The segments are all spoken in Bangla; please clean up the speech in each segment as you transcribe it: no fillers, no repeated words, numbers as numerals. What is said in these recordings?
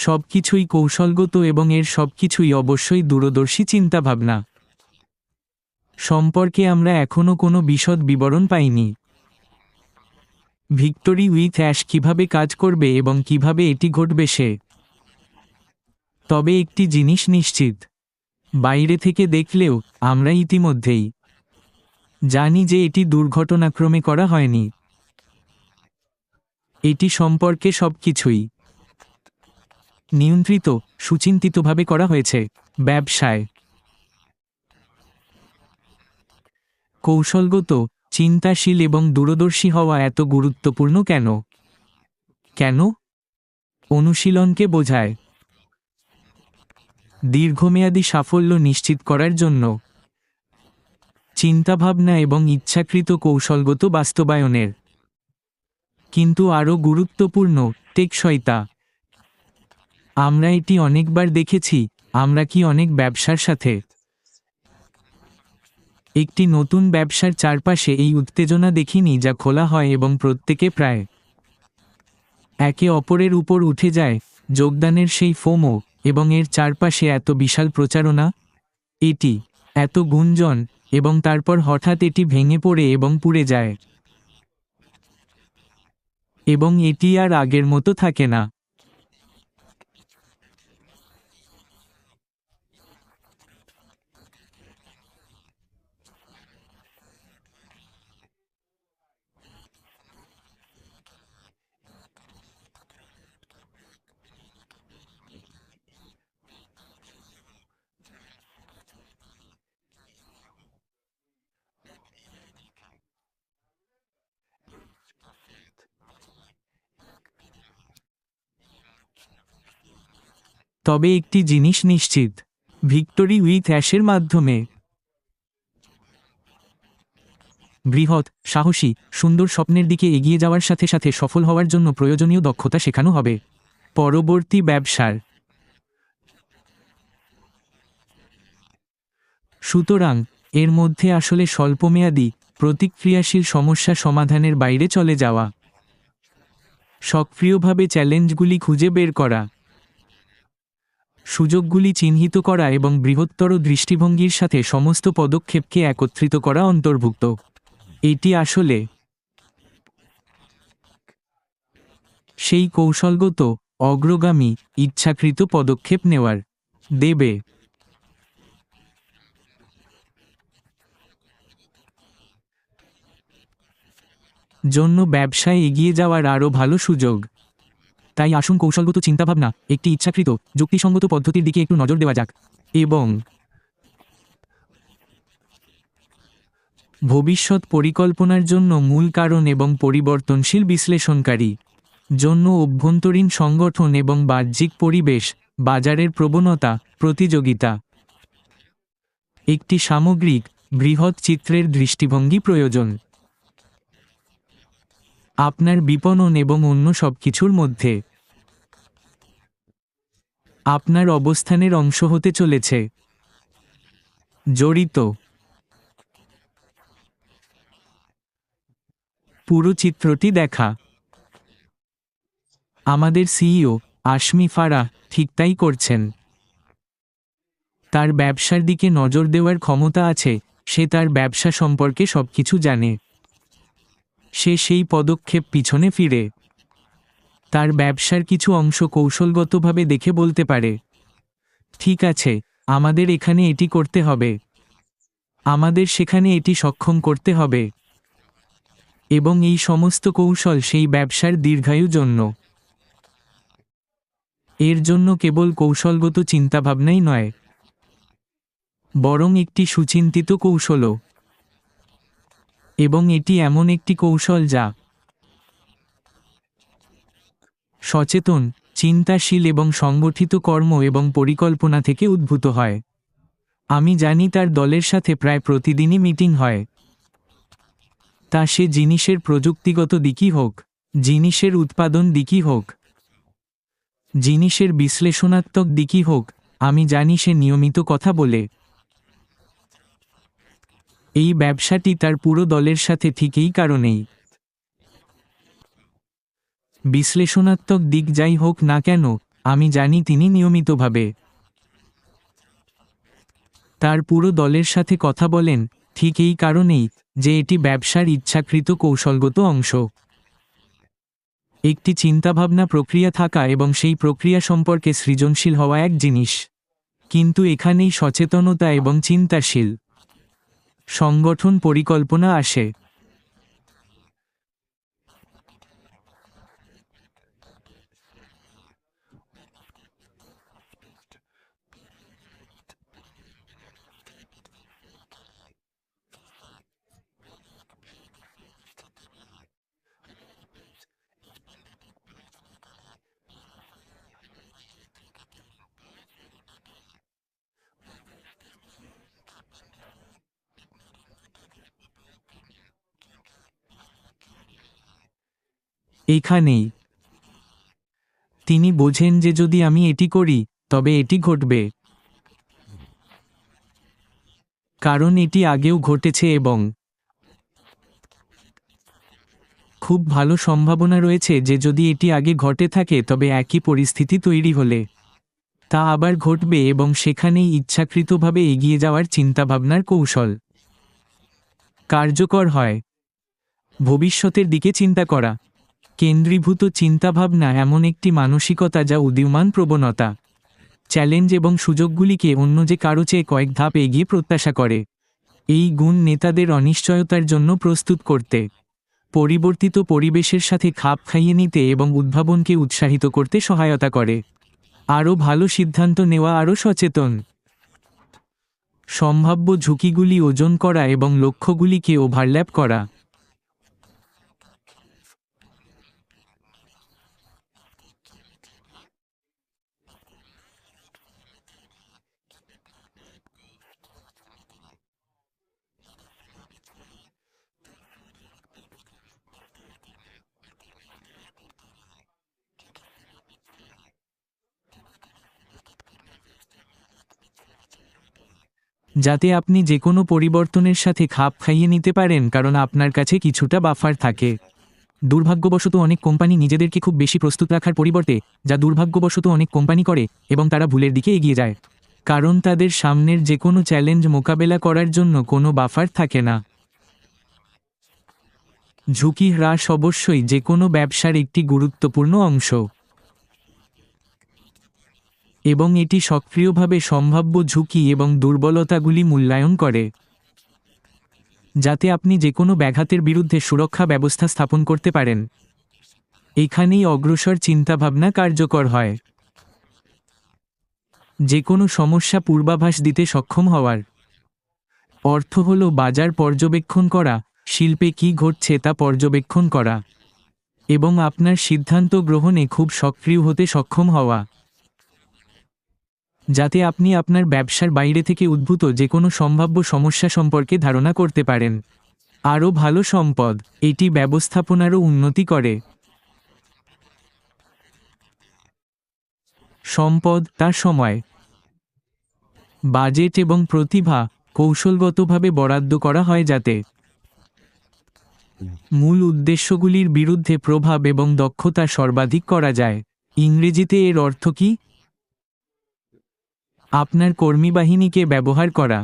সবকিছুই কৌশলগত এবং এর সবকিছুই অবশ্যই দূরদর্শী চিন্তাভাবনা। সম্পর্কে আমরা এখনও কোনো বিশদ বিবরণ পাইনি। ভিক্টরি উইথ অ্যাশ কিভাবে কাজ করবে এবং কিভাবে এটি ঘটবে সে। তবে একটি জিনিস নিশ্চিত, বাইরে থেকে দেখলেও আমরা ইতিমধ্যেই জানি যে এটি দুর্ঘটনাক্রমে করা হয়নি। এটি সম্পর্কে সবকিছুই নিয়ন্ত্রিত, সুচিন্তিতভাবে করা হয়েছে। ব্যবসায় কৌশলগত, চিন্তাশীল এবং দূরদর্শী হওয়া এত গুরুত্বপূর্ণ কেন? কেন? অনুশীলনকে বোঝায়। দীর্ঘমেয়াদী সাফল্য নিশ্চিত করার জন্য চিন্তাভাবনা এবং ইচ্ছাকৃত কৌশলগত বাস্তবায়নের। কিন্তু আরও গুরুত্বপূর্ণ, টেকসইতা। আমরা এটি অনেকবার দেখেছি। আমরা কি অনেক ব্যবসার সাথে একটি নতুন ব্যবসার চারপাশে এই উত্তেজনা দেখিনি যা খোলা হয় এবং প্রত্যেকে প্রায় একে অপরের উপর উঠে যায়, যোগদানের সেই ফোমো, এবং এর চারপাশে এত বিশাল প্রচারণা, এটি এত গুঞ্জন, এবং তারপর হঠাৎ এটি ভেঙে পড়ে এবং পুড়ে যায়, এবং এটি আর আগের মতো থাকে না। তবে একটি জিনিস নিশ্চিত, ভিক্টরি উইথ অ্যাশের মাধ্যমে বৃহৎ, সাহসী, সুন্দর স্বপ্নের দিকে এগিয়ে যাওয়ার সাথে সাথে সফল হওয়ার জন্য প্রয়োজনীয় দক্ষতা শেখানো হবে। পরবর্তী ব্যবসার। সুতরাং এর মধ্যে আসলে স্বল্পমেয়াদী, প্রতিক্রিয়াশীল সমস্যা সমাধানের বাইরে চলে যাওয়া, সক্রিয়ভাবে চ্যালেঞ্জগুলি খুঁজে বের করা, সুযোগগুলি চিহ্নিত করা এবং বৃহত্তর দৃষ্টিভঙ্গির সাথে সমস্ত পদক্ষেপকে একত্রিত করা অন্তর্ভুক্ত। এটি আসলে সেই কৌশলগত, অগ্রগামী, ইচ্ছাকৃত পদক্ষেপ নেওয়ার দেবে জন্য ব্যবসায় এগিয়ে যাওয়ার আরও ভালো সুযোগ। তাই আসুন কৌশলগত চিন্তাভাবনা, একটি ইচ্ছাকৃত, যুক্তিসঙ্গত পদ্ধতির দিকে একটু নজর দেওয়া যাক, এবং ভবিষ্যৎ পরিকল্পনার জন্য মূল কারণ এবং পরিবর্তনশীল বিশ্লেষণকারী জন্য অভ্যন্তরীণ সংগঠন এবং বাহ্যিক পরিবেশ, বাজারের প্রবণতা, প্রতিযোগিতা, একটি সামগ্রিক, বৃহৎ চিত্রের দৃষ্টিভঙ্গি প্রয়োজন। আপনার বিপণন এবং অন্য সবকিছুর মধ্যে আপনার অবস্থানের অংশ হতে চলেছে জড়িত পুরো চিত্রটি দেখা। আমাদের সিইও আশমি ফারাহ ঠিক তাই করছেন। তার ব্যবসার দিকে নজর দেওয়ার ক্ষমতা আছে। সে তার ব্যবসা সম্পর্কে সবকিছু জানে। সে সেই পদক্ষেপ পিছনে ফিরে তার ব্যবসার কিছু অংশ কৌশলগতভাবে দেখে বলতে পারে, ঠিক আছে, আমাদের এখানে এটি করতে হবে, আমাদের সেখানে এটি সক্ষম করতে হবে, এবং এই সমস্ত কৌশল সেই ব্যবসার দীর্ঘায়ু জন্য। এর জন্য কেবল কৌশলগত চিন্তাভাবনাই নয়, বরং একটি সুচিন্তিত কৌশলও। এবং এটি এমন একটি কৌশল যা সচেতন, চিন্তাশীল এবং সংগঠিত কর্ম এবং পরিকল্পনা থেকে উদ্ভূত হয়। আমি জানি তার দলের সাথে প্রায় প্রতিদিনই মিটিং হয়। তা সে জিনিসের প্রযুক্তিগত দিকই হোক, জিনিসের উৎপাদন দিকই হোক, জিনিসের বিশ্লেষণাত্মক দিকই হোক, আমি জানি সে নিয়মিত কথা বলে। এই ব্যবসাটি তার পুরো দলের সাথে ঠিক এই কারণেই। বিশ্লেষণাত্মক দিক যাই হোক না কেন, আমি জানি তিনি নিয়মিতভাবে তার পুরো দলের সাথে কথা বলেন, ঠিক এই কারণেই যে এটি ব্যবসার ইচ্ছাকৃত কৌশলগত অংশ। একটি চিন্তাভাবনা প্রক্রিয়া থাকা এবং সেই প্রক্রিয়া সম্পর্কে সৃজনশীল হওয়া এক জিনিস, কিন্তু এখানেই সচেতনতা এবং চিন্তাশীল সংগঠন পরিকল্পনা আসে। এইখানেই তিনি বোঝেন যে যদি আমি এটি করি তবে এটি ঘটবে, কারণ এটি আগেও ঘটেছে এবং খুব ভালো সম্ভাবনা রয়েছে যে যদি এটি আগে ঘটে থাকে তবে একই পরিস্থিতি তৈরি হলে তা আবার ঘটবে, এবং সেখানেই ইচ্ছাকৃতভাবে এগিয়ে যাওয়ার চিন্তাভাবনার কৌশল কার্যকর হয়। ভবিষ্যতের দিকে চিন্তা করা কেন্দ্রীভূত চিন্তাভাবনা এমন একটি মানসিকতা যা উদীয়মান প্রবণতা, চ্যালেঞ্জ এবং সুযোগগুলিকে অন্য যে কারো চেয়ে কয়েক ধাপ এগিয়ে প্রত্যাশা করে। এই গুণ নেতাদের অনিশ্চয়তার জন্য প্রস্তুত করতে, পরিবর্তিত পরিবেশের সাথে খাপ খাইয়ে নিতে এবং উদ্ভাবনকে উৎসাহিত করতে সহায়তা করে। আরও ভালো সিদ্ধান্ত নেওয়া, আরও সচেতন, সম্ভাব্য ঝুঁকিগুলি ওজন করা এবং লক্ষ্যগুলিকে ওভারল্যাপ করা। যাতে আপনি যে কোনো পরিবর্তনের সাথে খাপ খাইয়ে নিতে পারেন, কারণ আপনার কাছে কিছুটা বাফার থাকে। দুর্ভাগ্যবশত অনেক কোম্পানি নিজেদেরকে খুব বেশি প্রস্তুত রাখার পরিবর্তে, যা দুর্ভাগ্যবশত অনেক কোম্পানি করে, এবং তারা ভুলের দিকে এগিয়ে যায়, কারণ তাদের সামনের যে কোনো চ্যালেঞ্জ মোকাবেলা করার জন্য কোনো বাফার থাকে না। ঝুঁকি হ্রাস অবশ্যই যে কোনো ব্যবসার একটি গুরুত্বপূর্ণ অংশ, এবং এটি সক্রিয়ভাবে সম্ভাব্য ঝুঁকি এবং দুর্বলতাগুলি মূল্যায়ন করে, যাতে আপনি যে কোনো ব্যাঘাতের বিরুদ্ধে সুরক্ষা ব্যবস্থা স্থাপন করতে পারেন। এখানেই অগ্রসর চিন্তাভাবনা কার্যকর হয়। যে কোনো সমস্যা পূর্বাভাস দিতে সক্ষম হওয়ার অর্থ হল বাজার পর্যবেক্ষণ করা, শিল্পে কী ঘটছে তা পর্যবেক্ষণ করা, এবং আপনার সিদ্ধান্ত গ্রহণে খুব সক্রিয় হতে সক্ষম হওয়া, যাতে আপনি আপনার ব্যবসার বাইরে থেকে উদ্ভূত যে কোনো সম্ভাব্য সমস্যা সম্পর্কে ধারণা করতে পারেন। আরও ভালো সম্পদ, এটি ব্যবস্থাপনারও উন্নতি করে। সম্পদ, তার সময়, বাজেট এবং প্রতিভা কৌশলগতভাবে বরাদ্দ করা হয় যাতে মূল উদ্দেশ্যগুলির বিরুদ্ধে প্রভাব এবং দক্ষতা সর্বাধিক করা যায়। ইংরেজিতে এর অর্থ কী? আপনার কর্মীবাহিনীকে ব্যবহার করা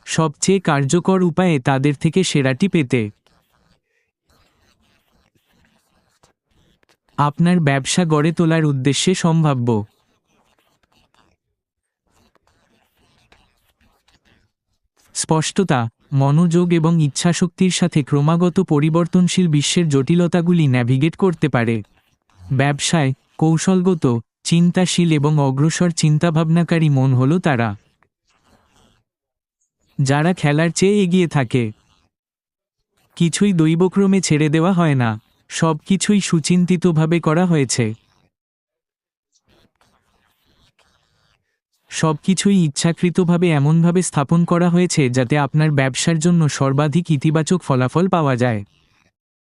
সবচেয়ে কার্যকর উপায়ে তাদের থেকে সেরাটি পেতে। আপনার ব্যবসা গড়ে তোলার উদ্দেশ্যে সম্ভাব্য স্পষ্টতা, মনোযোগ এবং ইচ্ছাশক্তির সাথে ক্রমাগত পরিবর্তনশীল বিশ্বের জটিলতাগুলি ন্যাভিগেট করতে পারে। ব্যবসায় কৌশলগত, চিন্তাশীল এবং অগ্রসর চিন্তাভাবনাকারী মন হল তারা যারা খেলার চেয়ে এগিয়ে থাকে। কিছুই দৈবক্রমে ছেড়ে দেওয়া হয় না, সব কিছুই সুচিন্তিতভাবে করা হয়েছে। সব কিছুই ইচ্ছাকৃতভাবে এমনভাবে স্থাপন করা হয়েছে যাতে আপনার ব্যবসার জন্য সর্বাধিক ইতিবাচক ফলাফল পাওয়া যায়।